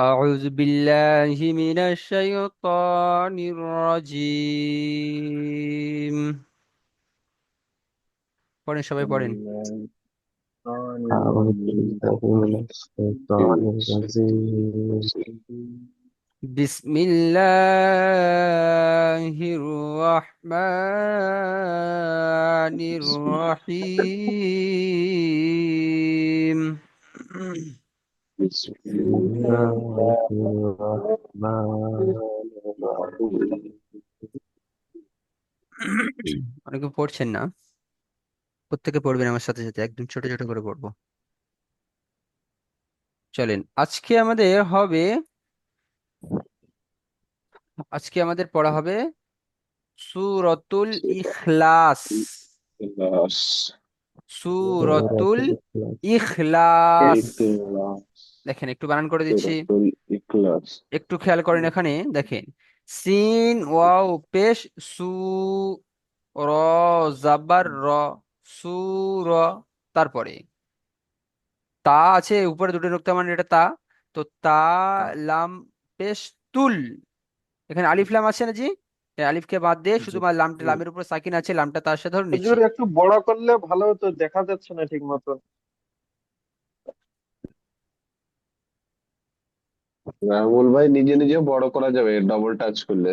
أعوذ بالله من الشيطان الرجيم. পড়েন, সবাই পড়েন। أعوذ بالله من الشيطان الرجيم. بسم الله الرحمن الرحيم. بسم الله الرحمن الرحيم. অনেকে পড়ছেন না, প্রত্যেকে পড়বেন আমার সাথে সাথে, একদম ছোট ছোট করে পড়বো। চলেন, আজকে আমাদের পড়া হবে সূরাতুল ইখলাস। إخلاص. سورة সূরাতুল الإخلاص. ইখলাস। إخلاص. দেখেন, একটু বানান করে দিচ্ছি, سورة الإخلاص. একটু খেয়াল করেন। এখানে দেখেন, সিন ওয়াও পেশ সু, র জাবার র, সু র, তারপরে তা আছে উপরে দুটো নোক্তা, মানে এটা তা। তো তা, লাম পেশ তুল। এখানে আলিফ লাম আছে না জি? এই আলিফকে বাদ দিয়ে শুধু জি। লামটা, লামের উপর সাকিন আছে, লামটা তার সাথে ধরে নিচ্ছি। হুজুর একটু বড় করলে ভালো হতো, দেখা যাচ্ছে না ঠিক মতো। রাহুল ভাই, নিজে নিজে বড় করা যাবে ডবল টাচ করলে।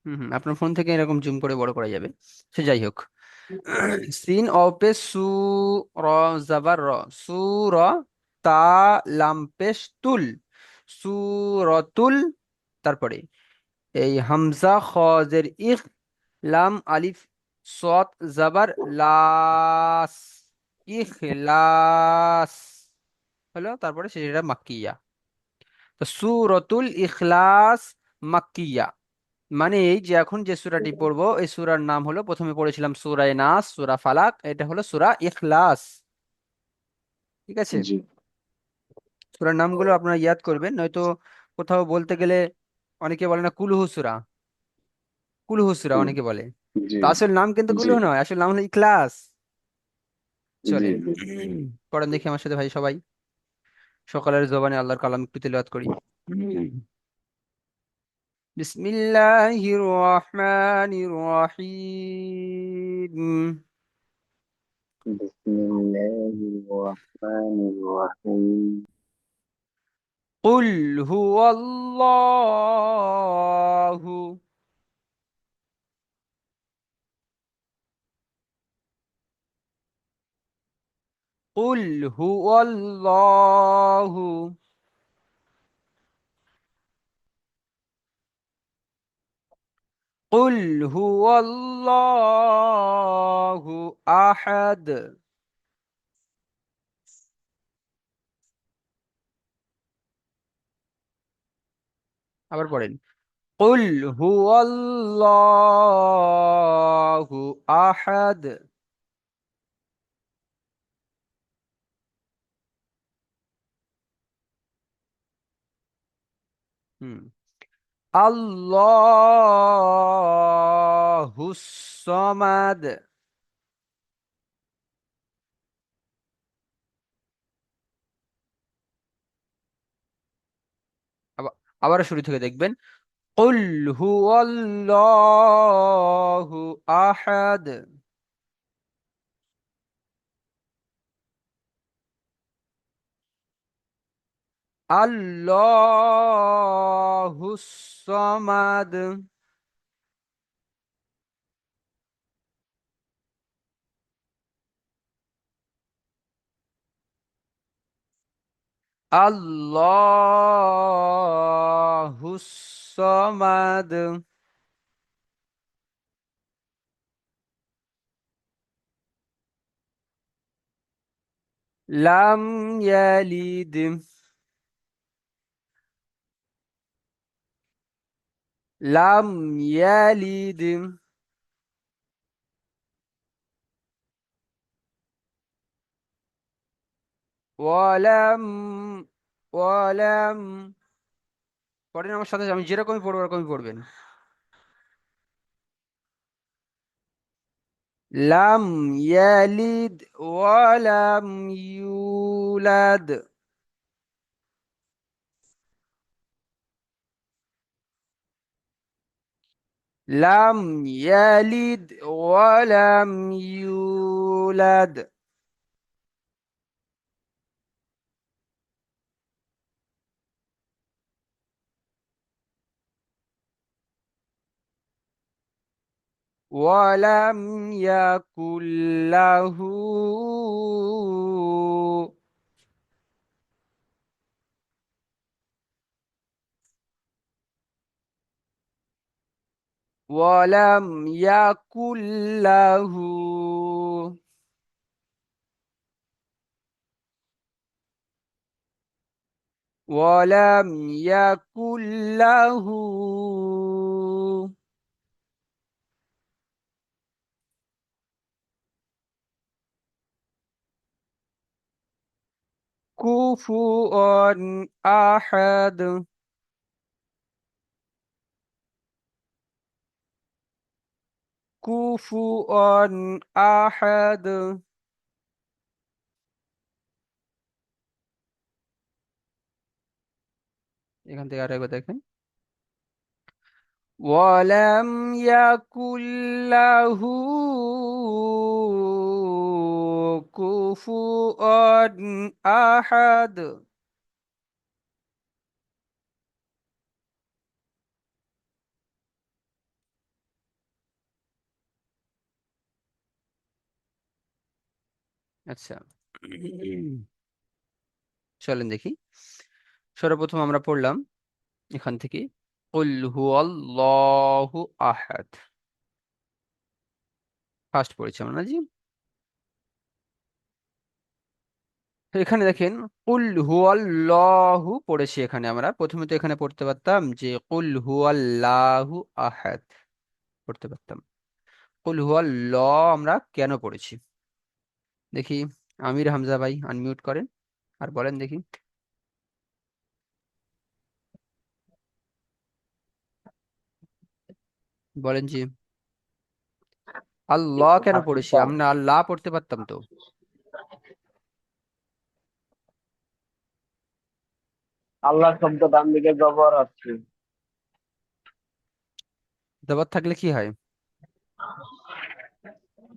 হুম হুম, আপনার ফোন থেকে এরকম জুম করে বড় করা যাবে। সে যাই হোক, সিন অপে সু, র জাবার র, সু র, তা লাম পেশ তুল, সুরতুল। তারপরে এই হামজা খজের ইখ, লাম আলিফ সৎ জাবার লাস, ইখলাস হলো। তারপরে সেটা মাক্কিয়া। তো সূরাতুল ইখলাস মাক্কিয়া, মানে এই যে এখন যে সূরাটি পড়বো, এই সূরার নাম হলো, প্রথমে পড়েছিলাম সূরায়ে নাস, সূরা ফালাক, এটা হলো সূরা ইখলাস। ঠিক আছে? জি। সূরার নামগুলো আপনারা ইয়াদ করবেন, নয়তো কোথাও বলতে গেলে অনেকে বলে না কুলহু সূরা, কুলহু সূরা হুম, অনেকে বলে। জি। তো আসল নাম কিন্তু জি। কুলহু নয়, আসল নাম হলো ইখলাস। জি। চলেন, জি। পড়েন দেখি আমার সাথে ভাই সবাই, সকালের জবানে আল্লাহর কালাম একটু তিলাওয়াত করি। বিসমিল্লাহির রহমানির রহিম। بسم الله الرحمن الرحيم. قل هو الله، قل هو الله، قل هو الله أحد। আবার পড়েন, قل هو الله أحد। হুম, আল্লাহুস সামাদ। আবার, আবার শুরু থেকে দেখবেন, قل هو الله أحد، আল্লাহুস সামাদ, আল্লাহুস সামাদ, লাম ইয়ালিদ, লাম ইয়ালিদ, ওয়ালাম, ওয়ালাম। পড়েন আমার সাথে, আমি যেরকমই পড়বো ওরকমই পড়বেন। লাম ইয়ালিদ ওয়ালাম ইউলাদ। লাম ইয়ালিদ ওয়ালাম ইউলাদ। ওয়ালাম ইয়াকুল্লাহু ওয়ালাম ইয়াকুল্লাহু ওয়ালাম ইয়াকুল্লাহু কুফুয়ান আহাদ। কুফুয়ান আহাদ। এখান থেকে আরেকবার দেখেন। ولم يكن له كفوا أحد। আচ্ছা, চলেন দেখি। সর্বপ্রথম আমরা পড়লাম এখান থেকে কুল হুয়াল্লাহু আহাদ। ফার্স্ট পড়েছি আমরা না জি? এখানে দেখেন কুল হুয়াল্লাহু পড়েছি, এখানে আমরা প্রথমে তো এখানে পড়তে পারতাম যে কুল হুয়াল্লাহু আহাদ পড়তে পারতাম। কুল হুয়াল্লাহ আমরা কেন পড়েছি দেখি। আমির হামজা ভাই আনমিউট করেন আর বলেন দেখি। বলেন জি। আল্লাহ কেন পড়েছি? আমরা আল্লাহ পড়তে পারতাম তো। আল্লাহ শব্দ ডান দিকে ব্যবহার হচ্ছে। জবর থাকলে কি হয়?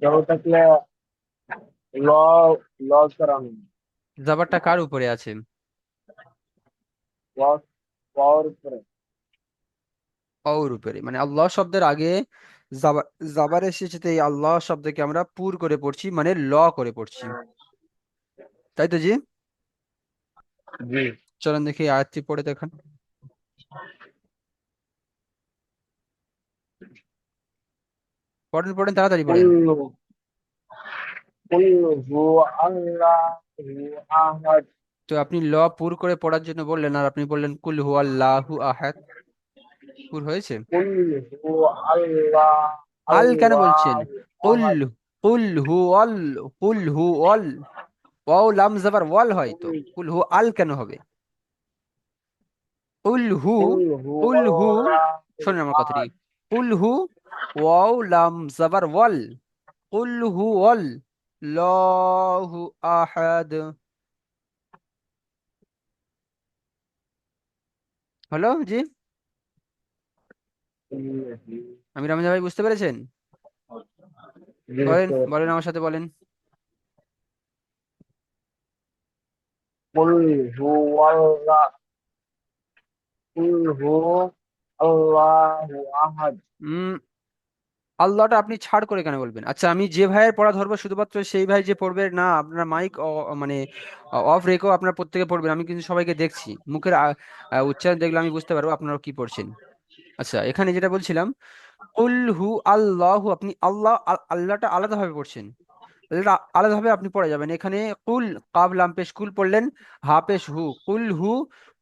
জবর থাকলে ল ল করানো, জবরটা কার উপরে আছে? ল ওর উপরে। অউর উপরে, মানে আল্লাহ শব্দের আগে জাবার জাবার এসেছে, তো এই আল্লাহ শব্দকে আমরা পুর করে পড়ছি, মানে ল করে পড়ছি, তাই তো জি? জি। চলেন দেখি আয়াতটি পড়ে দেখান। পড়েন পড়েন, তাড়াতাড়ি পড়েন। কুল্লু কুল্লু হু আল্লাহু আহাদ। তো আপনি ল পুর করে পড়ার জন্য বললেন, আর আপনি বললেন কুল হু আল্লাহু আহাদ। পুর হয়েছে? কুল্লু হু আল্লাহ আল কেন বলছেন? আল্লাহু কুল আহাদ। কুল হু অল কুল হু অল ওয়াও লাম জাবার ওয়াল হয়, তো কুল কুল হু আল কেন হবে? কুল হু কুল্লু হু কুল হু আল্লাহু শোনেন আমার কথাটি। আহাদ। কুল হু ওয়াও লাম জাবার ওয়াল, কুল হু অল লহু আহাদ। হলো জি? কুল্লু আমি রামজা ভাই বুঝতে পেরেছেন? বলেন হু বলেন আমার সাথে বলেন। কুল হু আল্লাহ কুল হু আল্লাহু আহাদ। উম আল্লাহটা আপনি ছাড় করে কেন বলবেন? আচ্ছা, আমি যে ভাইয়ের পড়া ধরবো শুধুমাত্র সেই ভাই যে পড়বে না, আপনার মাইক মানে অফ রেখেও আপনার প্রত্যেকে পড়বেন, আমি কিন্তু সবাইকে দেখছি, মুখের উচ্চারণ দেখলে আমি বুঝতে পারবো আপনারা কি পড়ছেন। আচ্ছা, এখানে যেটা বলছিলাম, কুল হু আল্লাহু, আপনি আল্লাহ আল্লাহটা আলাদাভাবে পড়ছেন, আল্লাহটা আলাদাভাবে আপনি পড়ে যাবেন। এখানে কুল, কাব লাম পেশ কুল পড়লেন, হা পেশ হু, কুল হু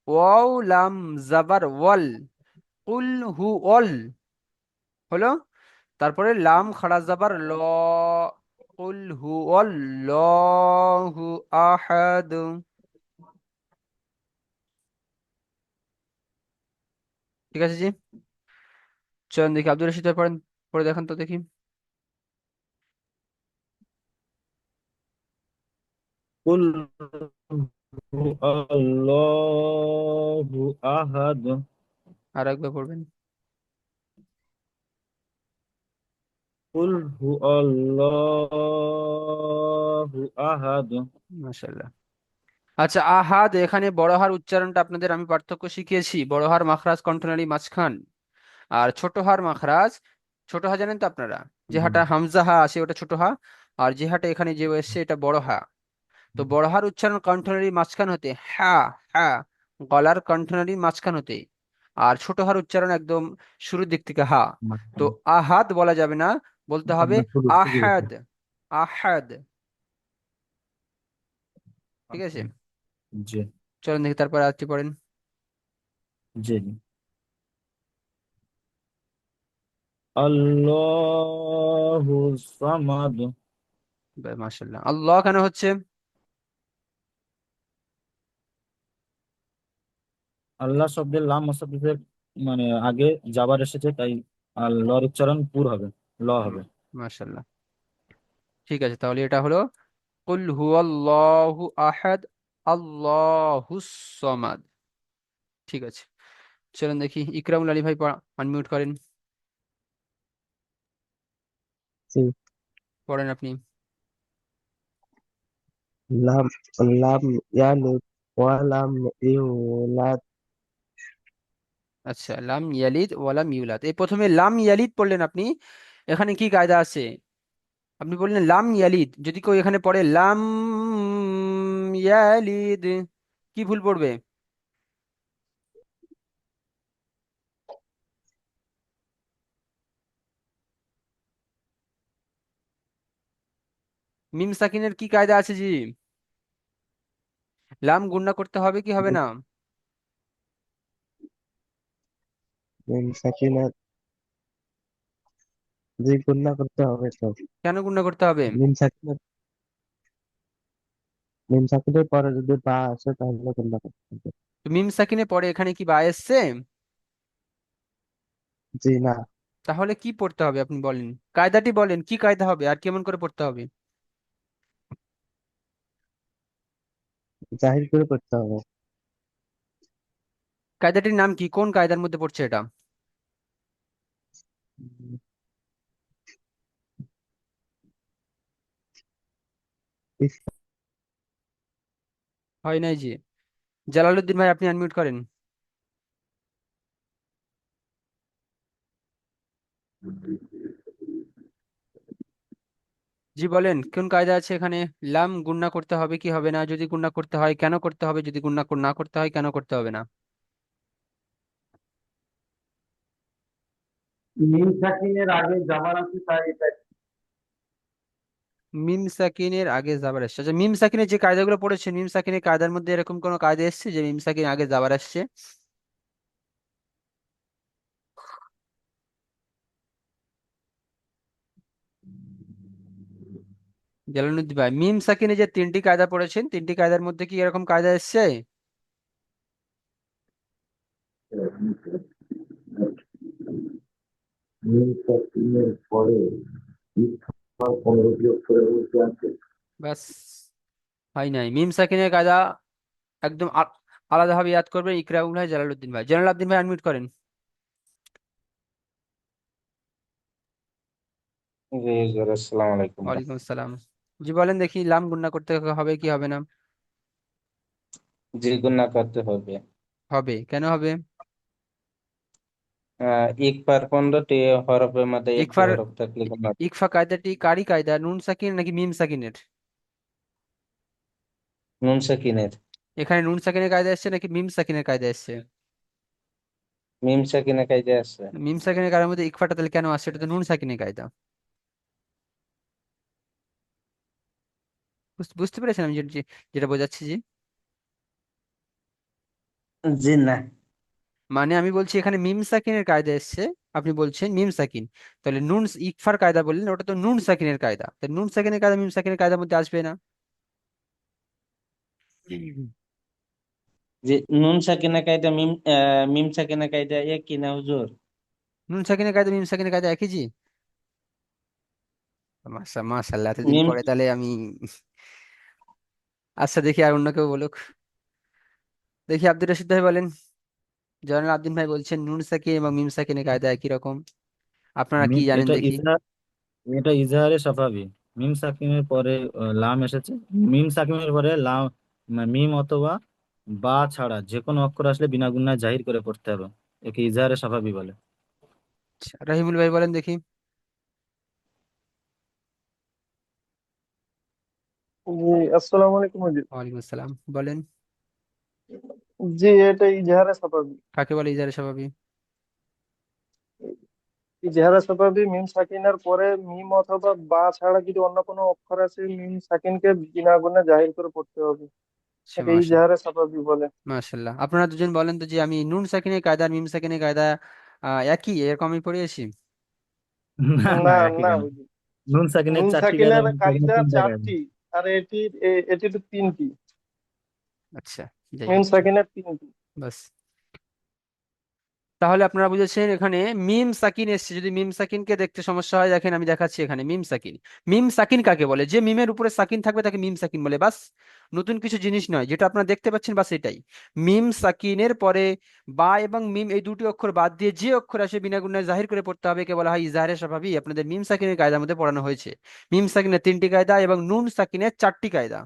ওয়াও লাম জাবার ওয়াল, কুল হু অল হলো। তারপরে লাম খাড়া জাবার ল, কুল হু আল্লাহু আহাদ। ঠিক আছে জি? চলেন দেখি আব্দুর রশিদ ভাই পড়েন, পড়ে দেখান তো দেখি। কুল হু আল্লাহু আহাদ। আর একবার পড়বেন। কুল হু আল্লাহু আহাদ। মাশাআল্লাহ। আচ্ছা, আহাদ এখানে বড় হার উচ্চারণটা আপনাদের আমি পার্থক্য শিখিয়েছি। বড় হার মাখরাজ কণ্ঠনালী মাঝখান, আর ছোট হার মাখরাজ। ছোট হা জানেন তো আপনারা, যে হুম, হাটা হামজা হা আছে ওটা ছোট হা, আর যে হাটা এখানে যে এসছে এটা বড় হা। তো বড় হার উচ্চারণ কণ্ঠনালীর মাঝখান হতে হ্যাঁ, হ্যাঁ, গলার কণ্ঠনালীর মাঝখান হতে। আর ছোট হার উচ্চারণ একদম শুরুর দিক থেকে হা। তো মাশাআল্লাহ। আহাদ বলা যাবে না, বলতে হবে আপনার শুরু থেকে গেছে। আহাদ। আহাদ। ঠিক আছে। আচ্ছা, জি চলেন দেখি তারপর আরেকটি পড়েন। জি জি। আল্লাহু সামাদ। মাশাআল্লাহ। আল্লাহ কেন হচ্ছে? আল্লাহ শব্দের লাম শব্দের মানে আগে যাবার এসেছে, তাই আল্লাহর উচ্চারণ পুর হবে, ল হবে। মাশাআল্লাহ। ঠিক আছে, তাহলে এটা হলো কুল হুয়াল্লাহু আহাদ, আল্লাহুস সামাদ। ঠিক আছে। চলুন দেখি ইকরামুল আলী ভাই আনমিউট করেন, জি। পড়েন আপনি। লাম লাম ইয়ালিদ ওয়া লাম ইউলাদ। আচ্ছা, লাম ইয়ালিদ ওয়ালাম ইউলাদ, এই প্রথমে লাম ইয়ালিদ পড়লেন আপনি। এখানে কি কায়দা আছে? আপনি বললেন লাম ইয়ালিদ, যদি কেউ এখানে পড়ে লাম ইয়ালিদ, কি ভুল পড়বে? মিম সাকিনের কি কায়দা আছে জি? লাম গুণনা করতে হবে কি হবে না? মিম সাকিনাত, জি গুণনা করতে হবে তো। কেন গুণনা করতে হবে? মিম সাকিনাত, মিম সাকিনের পরে যদি বা আসে তাহলে গুণনা করতে হবে। তো মিম সাকিনে পড়ে এখানে কি বা এসছে? জি না, তাহলে কি পড়তে হবে আপনি বলেন, কায়দাটি বলেন, কি কায়দা হবে আর কেমন করে পড়তে হবে? জাহির করে করতে হবে। কায়দাটির নাম কি, কোন কায়দার মধ্যে পড়ছে এটা? উম, ইস- হয় নাই জি। জালালউদ্দিন ভাই আপনি আনমিউট করেন। জি বলেন, কোন কায়দা আছে এখানে? লাম গুণনা করতে হবে কি হবে না? যদি গুণনা করতে হয় কেন করতে হবে? যদি গুণনা না করতে হয় কেন করতে হবে না? মিম সাকিনের আগে যাবার আছে, তাই এটা। মিম সাকিনের আগে যাবার আসছে। আচ্ছা, মিম সাকিনের যে কায়দাগুলো পড়েছেন, মিম সাকিনের কায়দার মধ্যে এরকম কোনো কায়দা এসেছে যে মিম সাকিন আগে যাবার আসছে? জালালউদ্দিন ভাই, মিম সাকিনে যে তিনটি কায়দা পড়েছেন, তিনটি কায়দার মধ্যে কি এরকম কায়দা এসছে? মিম সাকিনের পরে ইসফা 15টি অক্ষরের মধ্যে আছে। ব্যাস, হয় নাই। মিম সাকিনের কায়দা একদম আলাদাভাবে ইয়াদ করবেন ইকরাউল ভাই, জালালউদ্দিন ভাই। জালালউদ্দিন ভাই আনমিউট করেন। জি হুজুর, আসসালামু আলাইকুম। ওয়ালাইকুম আসসালাম। জি বলেন দেখি, লাম গুণনা করতে হবে কি হবে না? জি গুণা করতে হবে। হবে, কেন হবে? এক পার 15টি হরফের মধ্যে একটি ইকফার, হরফ থাকলে গুণা। ইকফা কায়দাটি কারি কায়দা, নুন সাকিন নাকি মিম সাকিনের? নুন সাকিনের। এখানে নুন সাকিনের কায়দা এসছে নাকি মিম সাকিনের কায়দা এসছে? মিম সাকিনে কায়দা আছে। মিম সাকিনের কায়দার মধ্যে ইকফাটা তাহলে কেন আসছে? এটা তো নুন সাকিনের কায়দা। বুঝতে পেরেছেন আমি যেটা বোঝাচ্ছি জি? জি না। মানে আমি বলছি এখানে মিম সাকিনের কায়দা এসছে, আপনি বলছেন মিম সাকিন, তাহলে নুন ইকফার কায়দা বললেন, ওটা তো নুন সাকিনের কায়দা, তাহলে নুন সাকিনের কায়দা মিম সাকিনের কায়দার মধ্যে আসবে না। যে নুন সাকিনে কায়দা মিম সাকিনে কায়দা একই না হুজুর? নুন সাকিনের কায়দা মিম সাকিনের কায়দা একই জি। মাশাআল্লাহ, এতদিন মিম পরে তাহলে আমি, আচ্ছা দেখি আর অন্য কেউ বলুক। দেখি আব্দুর রশিদ ভাই বলেন। জয়নাল আবদিন ভাই বলছেন নুন সাকিন এবং মিম সাকিনের কায়দা একই রকম, আপনারা কি জানেন এটা দেখি? এটা ইজাহারে সাফাবি। মিম সাকিনের পরে লাম এসেছে। মিম সাকিনের পরে লাম মিম অথবা বা ছাড়া যে কোনো অক্ষর আসলে বিনা গুণায় জাহির করে পড়তে হবে। একে ইজাহারে সাফাবি বলে। আচ্ছা, রাহিমুল ভাই বলেন দেখি। জি, আসসালামু আলাইকুম হুজুর। ওয়ালাইকুম আসসালাম, বলেন। জি, এটা ইজহারে স্বাভাবিক। কাকে বলে ইজারে স্বাভাবিক? ইজহারে স্বাভাবিক মিম সাকিনের পরে মিম অথবা বা ছাড়া যদি অন্য কোনো অক্ষর আছে, মিম সাকিনকে বিনা গুণে জাহির করে পড়তে হবে। আচ্ছা, একে ইজহারে স্বাভাবিক বলে। মাশাল্লাহ। আপনারা দুজন বলেন তো যে আমি নুন সাকিনের কায়দা আর মিম সাকিনের কায়দা একই এরকম আমি পড়িয়েছি। না না, না, একই না কেন? হুজুর। নুন সাকিনের নুন 4টি কায়দা, সাকিনের মিম সাকিনের কায়দা 3টা কায়দা। 4টি, আর এটির 3টি। আচ্ছা, যাই মিম হোক, সাকিনের 3টি। বাস। তাহলে আপনারা বুঝেছেন এখানে মিম সাকিন এসছে। যদি মিম সাকিনকে দেখতে সমস্যা হয়, দেখেন আমি দেখাচ্ছি এখানে মিম সাকিন। মিম সাকিন কাকে বলে? যে মিমের উপরে সাকিন থাকবে তাকে মিম সাকিন বলে, বাস। নতুন কিছু জিনিস নয়, যেটা আপনারা দেখতে পাচ্ছেন বাস এটাই। মিম সাকিনের পরে বা এবং মিম এই দুটি অক্ষর বাদ দিয়ে যে অক্ষর আসে বিনা গুণায় জাহির করে পড়তে হবে, কে বলা হয় ইজাহারে স্বাভাবিক। আপনাদের মিম সাকিনের কায়দার মধ্যে পড়ানো হয়েছে। মিম সাকিনের 3টি কায়দা এবং নুন সাকিনের 4টি কায়দা।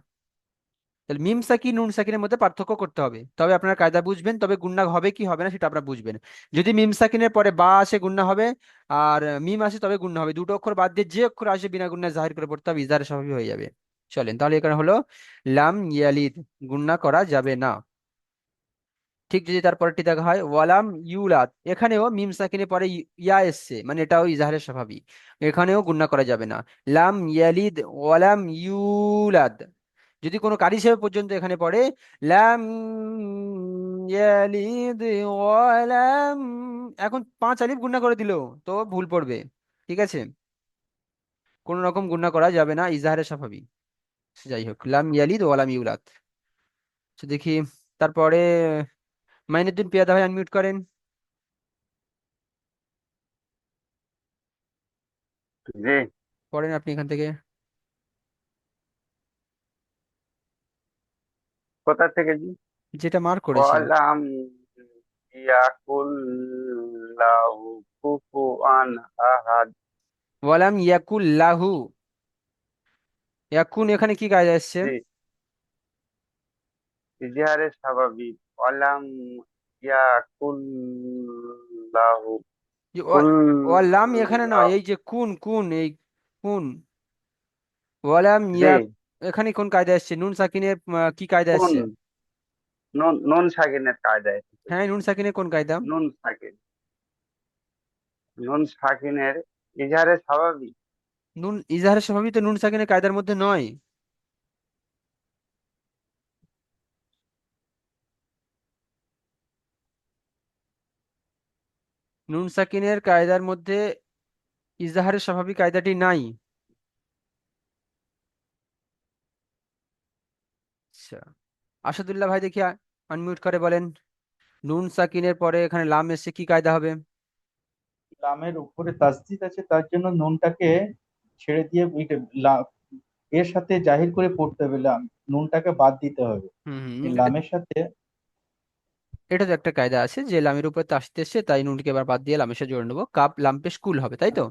তাহলে মিম সাকিন নুন সাকিনের মধ্যে পার্থক্য করতে হবে, তবে আপনারা কায়দা বুঝবেন, তবে গুণনা হবে কি হবে না সেটা আপনারা বুঝবেন। যদি মিম সাকিনের পরে বা আসে গুণনা হবে, আর মিম আসে তবে গুণনা হবে। দুটো অক্ষর বাদ দিয়ে যে অক্ষর আসে বিনা গুণনায় জাহির করে পড়তে হবে, ইজাহারে স্বাভাবিক হয়ে যাবে। চলেন তাহলে এখানে হলো লাম ইয়ালিদ, গুণনা করা যাবে না। ঠিক যদি তারপরটি দেখা হয় ওয়ালাম ইউলাদ, এখানেও মিম সাকিনের পরে ইয়া এসছে, মানে এটাও ইজাহারের স্বাভাবিক। এখানেও গুণনা করা যাবে না। লাম ইয়ালিদ ওয়ালাম ইউলাদ, যদি কোনো কারি হিসেবে পর্যন্ত এখানে পড়ে লাম ইয়ালিদ ওয়ালাম, এখন 5 আলিফ গুণনা করে দিল তো ভুল পড়বে। ঠিক আছে, কোন রকম গুণনা করা যাবে না, ইজাহারের স্বাভাবিক। যাই হোক, লাম ইয়ালিদ ওয়ালাম ইউলাদ। তো দেখি তারপরে মাইনুদ্দিন পিয়াদা ভাই আনমিউট করেন। জি, পড়েন আপনি এখান থেকে। কোথা থেকে জি? যেটা মার্ক করেছেন। কলাম ইয়াকুল্লাহু কুফুয়ান আহাদ। ওয়ালাম ইয়াকুল লাহু, ইয়াকুন এখানে কি কায়দা এসছে? জি, ইজহারে স্বাভাবিক। কলাম ইয়াকুল্লাহু যে ওয়ালাম এখানে নয়, কুল্লাহ। এই যে কুন কুন এই কুন, ওয়ালাম জি, ইয়া, এখানে কোন কায়দা এসছে? নুন সাকিনের কি কায়দা কোন এসছে? নুন সাকিনের কায়দা এসেছে। হ্যাঁ, নুন সাকিনের কোন কায়দা? নুন সাকিন, নুন সাকিনের ইজহারে স্বাভাবিক। নুন ইজাহারের স্বাভাবিক তো নুন সাকিনের কায়দার মধ্যে নয়। নুন সাকিনের কায়দার মধ্যে ইজাহারের স্বাভাবিক কায়দাটি নাই। আচ্ছা, আসাদুল্লাহ ভাই দেখি আনমিউট করে বলেন, নুন সাকিনের পরে এখানে লাম এসছে, কি কায়দা হবে? লামের উপরে তাসদিদ আছে, তার জন্য নুনটাকে ছেড়ে দিয়ে এর সাথে জাহির করে পড়তে হবে। নুনটাকে বাদ দিতে হবে। হুম এই হুম, লামের সাথে এটা তো একটা কায়দা আছে যে লামের উপর তাসদিদ এসছে, তাই নুনকে এবার বাদ দিয়ে লামের সাথে জোড়ে নেবো, কাপ লাম পেশ কুল হবে, তাই তো?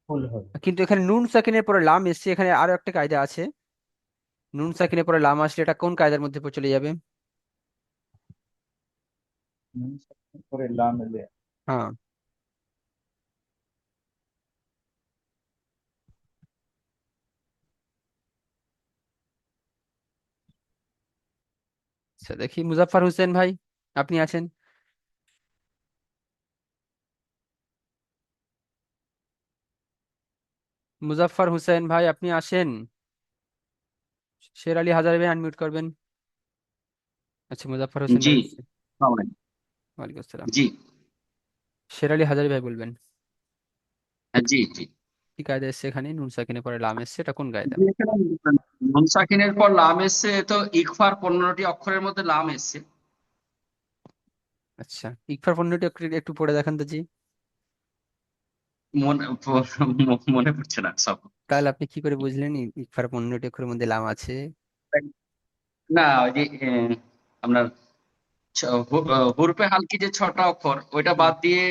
ভুল হবে। কিন্তু এখানে নুন সাকিনের পরে লাম এসছে, এখানে আরো একটা কায়দা আছে। নুন সাকিনের পরে লাম আসলে এটা কোন কায়দার মধ্যে চলে যাবে? নুন সাকিনের পরে লাম এলে হ্যাঁ, আচ্ছা দেখি মুজাফফর হোসেন ভাই, আপনি আছেন? মুজাফফর হোসেন ভাই আপনি আসেন? শের আলী হাজারি ভাই আনমিউট করবেন। আচ্ছা, মুজাফফর হোসেন জি, ভাই এসছে। আসসালামু আলাইকুম। ওয়ালাইকুম আসসালাম। জি, শের আলী হাজারি ভাই বলবেন জি, জি। কি কায়দা এসছে এখানে, নুন সাকিনের পরে লাম এসছে, এটা কোন কায়দা? জি, এখানে নুন সাকিনের পর লাম এসছে, তো ইকফার 15টি অক্ষরের মধ্যে লাম এসছে। আচ্ছা, ইকফার পণ্যটি একটু একটু পড়ে দেখান তো জি। মনে মনে পড়ছে না সব। তাহলে আপনি কি করে বুঝলেন ইকফার পণ্যটি অক্ষরের মধ্যে লাম আছে? না, ওই যে আপনার হুরফে হালকি যে 6টা অক্ষর, ওইটা হুম, বাদ দিয়ে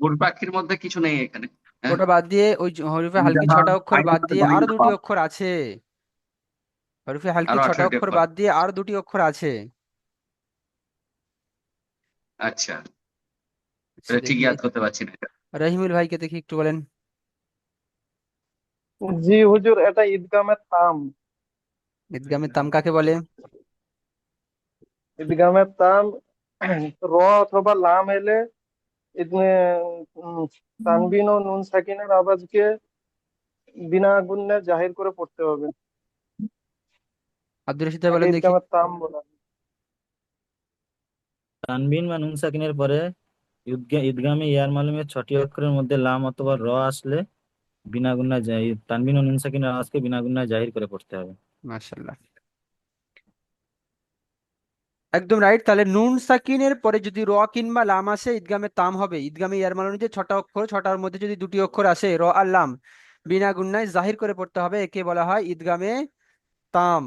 হুরফে আখির মধ্যে কিছু নেই এখানে। হ্যাঁ, ওটা বাদ দিয়ে ওই হরফে হালকি ইজাহার ছটা অক্ষর আইন বাদ হাতে দিয়ে গইন আরো খ দুটি অক্ষর আছে। হরফে হালকি আরো ছটা 18টি অক্ষর অক্ষর। বাদ দিয়ে আরো দুটি অক্ষর আছে। আচ্ছা, আচ্ছা, এটা ঠিক দেখি ইয়াদ করতে পারছি না এটা। রহিমুল ভাইকে দেখি একটু বলেন। জি হুজুর, এটা ঈদগামের তাম। ঈদগামে তাম কাকে বলে? ঈদগামের তাম র অথবা লাম এলে উম, তানবিন ও নুন সাকিনের আওয়াজকে বিনা গুণে জাহির করে পড়তে হবে। আব্দুর রশিদ ভাই তাকে বলেন দেখি। ঈদগামের তাম বলা হয়। তানবিন বা নুন সাকিনের পরে ঈদগামে ইয়ার মালুমের 6টি অক্ষরের মধ্যে লাম অথবা র আসলে বিনা গুণায় তানবিন ও নুন সাকিনের আওয়াজকে বিনা গুণায় জাহির করে পড়তে হবে। মাশাল্লাহ, একদম রাইট। তাহলে নুন সাকিনের পরে যদি র কিংবা লাম আসে ঈদগামে তাম হবে। ঈদগামে ইয়ার মানে যে ছটা অক্ষর, ছটার মধ্যে যদি দুটি অক্ষর আসে র আর লাম, বিনা গুণায় জাহির করে পড়তে হবে, একে বলা হয় ঈদগামে তাম।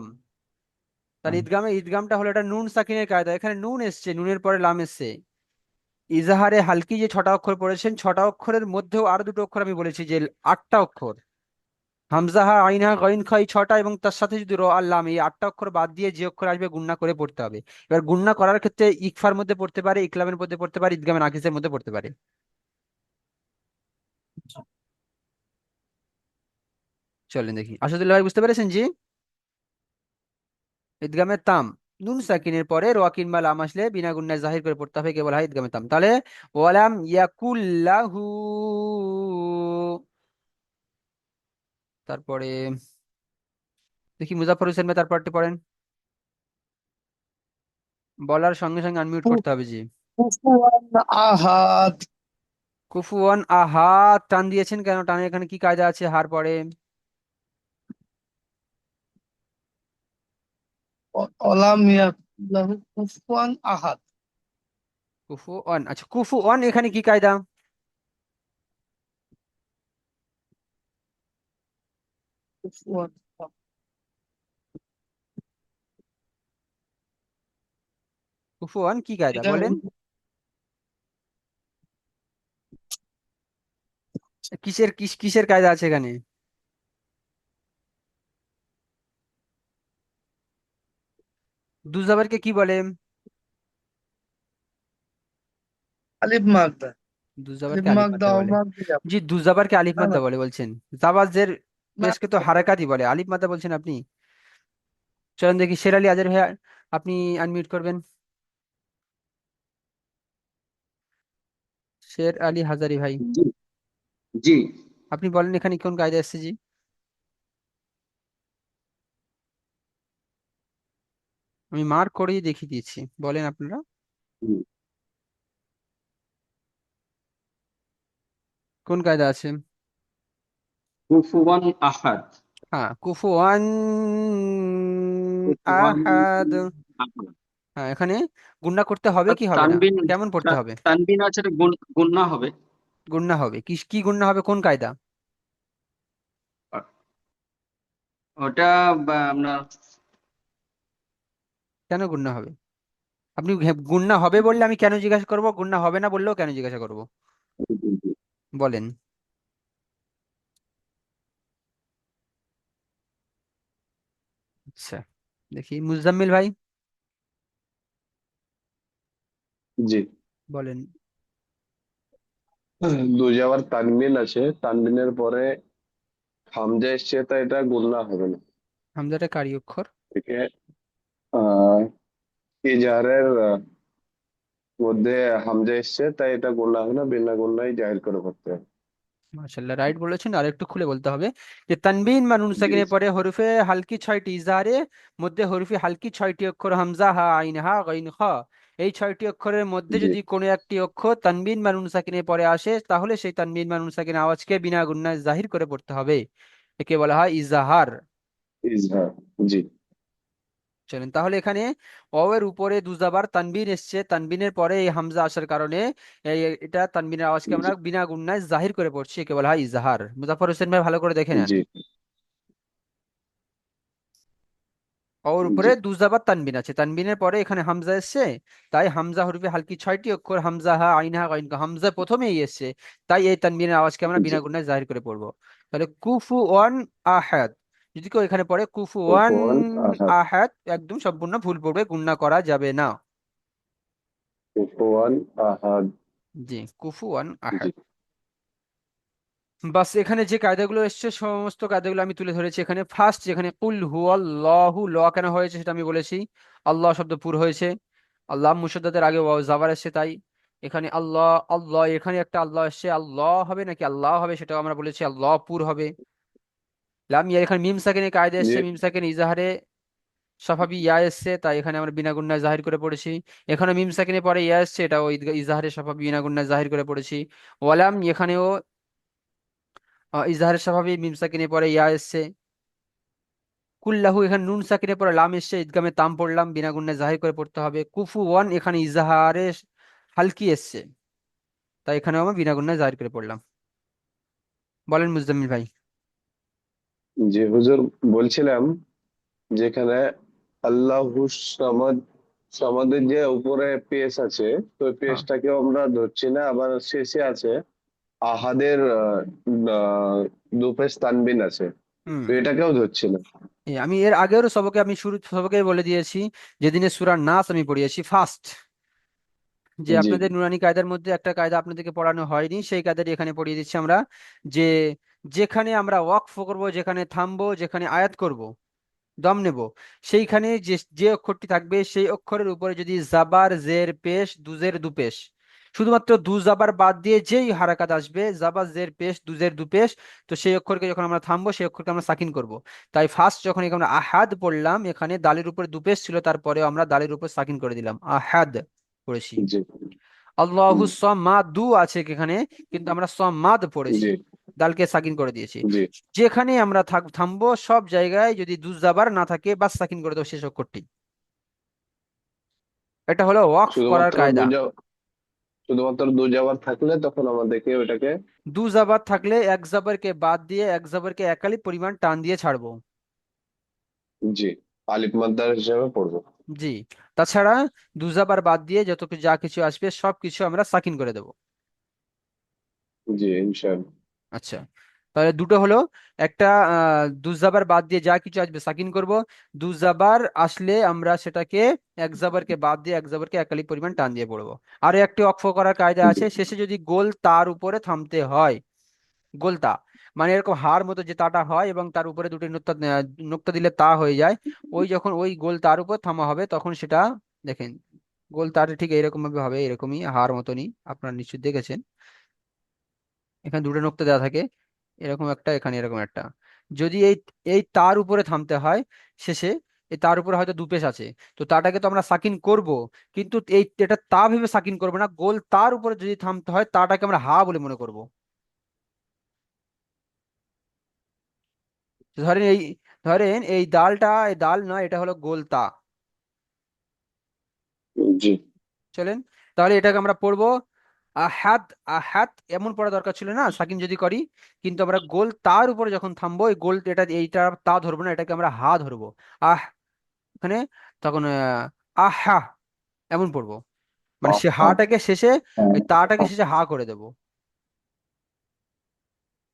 তাহলে ঈদগামটা হলো এটা নুন সাকিনের কায়দা। এখানে নুন এসছে, নুনের পরে লাম এসছে। ইজাহারে হালকি যে ছটা অক্ষর পড়েছেন, ছটা অক্ষরের মধ্যেও আরো দুটো অক্ষর আমি বলেছি যে 8টা অক্ষর, হামজাহা আইনহা গইন খ, এই ছটা এবং তার সাথে যদি র আর লাম, এই 8টা অক্ষর বাদ দিয়ে যে অক্ষর আসবে গুণনা করে পড়তে হবে। এবার গুণনা করার ক্ষেত্রে ইকফার মধ্যে পড়তে পারে, ইকলামের মধ্যে পড়তে পারে, ঈদগামে নাকিসের মধ্যে পড়তে পারে। চলেন দেখি, আসাদুল্লাহ ভাই বুঝতে পেরেছেন জি? ঈদগামে তাম, নুন সাকিনের পরে র কিংবা লাম আসলে বিনা গুণনায় জাহির করে পড়তে হবে, কেবল হয় ঈদগামে তাম। তাহলে ওয়ালাম ইয়াকুল্লাহু, তারপরে দেখি মুজাফর হোসেন ভাই তারপরটি পড়েন। বলার সঙ্গে সঙ্গে আনমিউট করতে হবে জি। কুফুয়ান আহাদ। কুফুয়ান আহাদ, টান দিয়েছেন কেন? টানে এখানে কি কায়দা আছে হার পরে? অলাম ইয়াকুল্লাহু কুফুয়ান আহাদ। কুফুয়ান, আচ্ছা কুফুয়ান এখানে কি কায়দা? কুফুয়ান কুফুয়ান কি কায়দা এটা বলেন? কিসের কায়দা আছে এখানে? দুজাবারকে কি বলে? আলিফ মাকদা। আলিফ দুজাবারকে আলিফ মাকদা মাদ্দা ও বলে। মাকদিয়া। জি, দুজাবারকে আলিফ না না মাদ্দা বলে বলছেন। জাবাজের না পেশকে তো হারাকাতই বলে, আলিফ মাদ্দা বলছেন আপনি। চলেন দেখি শের আলী আজের ভাইয়া, আপনি আনমিউট করবেন। শের আলী হাজারি ভাই, জি, জি। আপনি বলেন এখানে কোন কায়দা এসেছে জি? আমি মার্ক করেই দেখিয়ে দিয়েছি, বলেন আপনারা হুম। কোন কায়দা আছে। কুফুয়ান আহাদ। হ্যাঁ, কুফুয়ান কুফুয়ান আহাদ। আহাদ। হ্যাঁ, এখানে গুণনা করতে হবে আর কি হবে না? তানবিন, কেমন পড়তে হবে? তানবিন আছে, এটা গুণনা হবে। গুণনা হবে, কি কি গুণনা হবে, কোন কায়দা? আর ওটা আপনার কেন গুণনা হবে? আপনি গুণনা হবে বললে আমি কেন জিজ্ঞাসা করবো, গুণনা হবে না বললেও কেন জিজ্ঞাসা করবো? বলেন। আচ্ছা, দেখি মুজাম্মিল ভাই জি। বলেন। দুজাবার তানবিন আছে, তানবিনের পরে হামজা এসছে, তাই এটা গুণনা হবে না। হামজাটা কারি অক্ষর? থেকে আহ ইজাহারের মধ্যে হামজা এসছে, তাই এটা গুণনা হবে না, বিনা গুণনায় জাহির করে করতে হবে। মাশাআল্লাহ, রাইট বলেছেন। আর একটু খুলে বলতে হবে যে তানবিন বা নুন জি, সাকিনের পরে হরফে হালকি 6টি, ইজাহারে মধ্যে হরফে হালকি 6টি অক্ষর, হামজা হা আইন হা গাইন খ, এই 6টি অক্ষরের মধ্যে জি। যদি কোনো একটি অক্ষর তানবিন বা নুন সাকিনের পরে আসে, তাহলে সেই তানবিন বা নুন সাকিনের আওয়াজকে বিনা গুণনায় জাহির করে পড়তে হবে, একে বলা হয় ইজাহার। ইজহার। জি, চলেন তাহলে এখানে এর উপরে দুজাবার তানবিন এসছে, তানবিনের পরে এই হামজা আসার কারণে এটা তানবিনের আওয়াজকে জি, আমরা বিনা গুণনায় জাহির করে পড়ছি, একে বলা হয় ইজাহার। মুজাফর হোসেন ভাই ভালো করে দেখে নেন। জি। ওর উপরে জি দুজাবার তানবিন আছে, তানবিনের পরে এখানে হামজা এসছে, তাই হামজা হরফে হালকি 6টি অক্ষর, হামজা হা আইন হা গাইন কা, হামজা প্রথমেই এসছে, তাই এই তানবিনের আওয়াজকে আমরা জি বিনা গুণায় জাহির করে পড়বো। তাহলে কুফুয়ান আহাদ, যদি কেউ এখানে পড়ে কুফুয়ান কুফুয়ান আহাদ। আহাদ, একদম সম্পূর্ণ ভুল পড়বে, গুণনা করা যাবে না। কুফুয়ান আহাদ। জি, কুফুয়ান জি আহাদ। বাস এখানে যে কায়দাগুলো এসছে সমস্ত কায়দাগুলো আমি তুলে ধরেছি এখানে। ফার্স্ট যেখানে কুল হু আল্লাহু, ল কেন হয়েছে সেটা আমি বলেছি, আল্লাহ শব্দ পুর হয়েছে, আল্লাহ মুসাদ্দাদের আগে ওয়াও জাবার এসছে, তাই এখানে আল্লাহ আল্লাহ, এখানে একটা আল্লাহ এসছে, আল্লাহ হবে নাকি আল্লাহ হবে সেটাও আমরা বলেছি, আল্লাহ পুর হবে। লাম ইয়া, এখানে মিম সাকিনের কায়দা জি এসছে, মিম সাকিন ইজাহারে সাফাবি ইয়া এসছে, তাই এখানে আমরা বিনা গুণনায় জাহির করে পড়েছি। এখানে মিম সাকিনের পরে ইয়া এসছে, এটাও ইজাহারে সাফাবি বিনা গুণনায় জাহির করে পড়েছি। ওয়ালাম, এখানেও ইজাহারে সাফাবি মিম সাকিনের পরে ইয়া এসছে। কুল্লাহু, এখানে নুন সাকিনের পরে লাম এসছে, ইদগামে তাম পড়লাম, বিনা গুণনায় জাহির করে পড়তে হবে। কুফু ওয়ান, এখানে ইজাহারে হালকি এসছে, তাই এখানেও আমরা বিনা গুণনায় জাহির করে পড়লাম। বলেন মুজাম্মিল ভাই। জি হুজুর, বলছিলাম যেখানে আল্লাহু সামাদ, সামাদের যে উপরে পেশ আছে, তো হ্যাঁ। পেশটাকেও আমরা ধরছি না, আবার শেষে আছে আহাদের দু পেশ তানবিন আছে, হুম। তো এটাকেও ধরছি না। আমি এর আগেও সবকে, আমি শুরু সবকে বলে দিয়েছি, যেদিনে সূরা নাস আমি পড়িয়েছি ফার্স্ট, যে জি আপনাদের নুরানি কায়দার মধ্যে একটা কায়দা আপনাদেরকে পড়ানো হয়নি, সেই কায়দাটি এখানে পড়িয়ে দিচ্ছি আমরা, যে যেখানে আমরা ওয়াকফ করব, যেখানে থামবো, যেখানে আয়াত করব, দম নেব, সেইখানে যে যে অক্ষরটি থাকবে সেই অক্ষরের উপরে যদি জাবার জের পেশ দুজের দুপেশ, শুধুমাত্র দু জাবার বাদ দিয়ে যেই হারাকাত আসবে, জাবার জের পেশ দুজের দুপেশ, তো সেই অক্ষরকে যখন আমরা থামবো সেই অক্ষরকে আমরা সাকিন করব। তাই ফার্স্ট যখন এখানে আমরা আহাদ পড়লাম, এখানে দালের উপরে দুপেশ ছিল, তারপরেও আমরা দালের উপর সাকিন করে দিলাম, আহাদ করেছি। জি আল্লাহু সামাদু আছে এখানে, কিন্তু আমরা সামাদ পড়েছি, জি দালকে সাকিন করে দিয়েছি। জি যেখানে আমরা থামবো সব জায়গায় যদি দুজাবার না থাকে বাস সাকিন করে দেবো শেষ অক্ষরটি। এটা হলো ওয়াকফ করার শুধুমাত্র কায়দা। শুধুমাত্র দু জাবার থাকলে তখন আমাদেরকে ওটাকে। দু জাবার থাকলে এক জাবারকে বাদ দিয়ে এক জাবারকে একালি পরিমাণ টান দিয়ে ছাড়বো। জি আলিফ মাদ্দার হিসেবে পড়বো। জি। তাছাড়া দু জাবার বাদ দিয়ে যত যা কিছু আসবে সব কিছু আমরা সাকিন করে দেবো। জি ইনশাআল্লাহ। আচ্ছা, তাহলে দুটো হলো, একটা দুজাবার বাদ দিয়ে যা কিছু আসবে সাকিন করব, দুজাবার আসলে আমরা সেটাকে এক জাবারকে বাদ দিয়ে এক জাবারকে একালি পরিমাণ টান দিয়ে পড়বো। আর একটি অক্ষ করার কায়দা জি আছে, শেষে যদি গোল তার উপরে থামতে হয়, গোল তা মানে এরকম হার মতো যে তাটা হয় এবং তার উপরে দুটি নোক্তা, নোক্তা দিলে তা হয়ে যায়, ওই যখন ওই গোল তার উপর থামা হবে তখন সেটা, দেখেন গোল তার ঠিক এইরকম ভাবে হবে, এরকমই হার মতনই, আপনারা নিশ্চয়ই দেখেছেন, এখানে দুটো নোক্তা দেওয়া থাকে, এরকম একটা এখানে এরকম একটা, যদি এই এই তার উপরে থামতে হয় শেষে, এই তার উপরে হয়তো দুপেশ আছে, তো তাটাকে তো আমরা সাকিন করব, কিন্তু এই এটা তা ভেবে সাকিন করবো না, গোল তার উপরে যদি থামতে হয় তাটাকে আমরা হা বলে মনে করব। ধরেন এই, ধরেন এই দালটা, এই দাল নয়, এটা হলো গোল তা। জি চলেন, তাহলে এটাকে আমরা পড়বো আহাদ, আহাদ এমন পড়া দরকার ছিল না সাকিন যদি করি, কিন্তু আমরা গোল তার উপরে যখন থামবো, এই গোল এটা এইটা তা ধরবো না, এটাকে আমরা হা ধরবো, আহ, এখানে তখন আহা এমন পড়বো, মানে সে হ্যাঁ হাটাকে শেষে, ওই তাটাকে শেষে হা করে দেবো,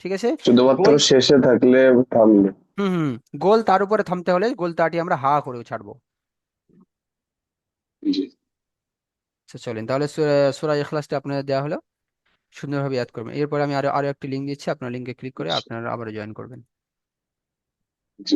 ঠিক আছে। শুধুমাত্র গোল, শেষে থাকলে থামলে। হুম হুম, গোল তার উপরে থামতে হলে গোল তাটি আমরা হা করে ছাড়বো। জি আচ্ছা চলেন, তাহলে সূরা ইখলাসটা আপনাদের দেওয়া হলো, সুন্দরভাবে ইয়াদ করবেন। এরপর আমি আরো আরো একটি লিঙ্ক দিচ্ছি, আপনার লিঙ্কে ক্লিক করে আপনারা আবার জয়েন করবেন। জি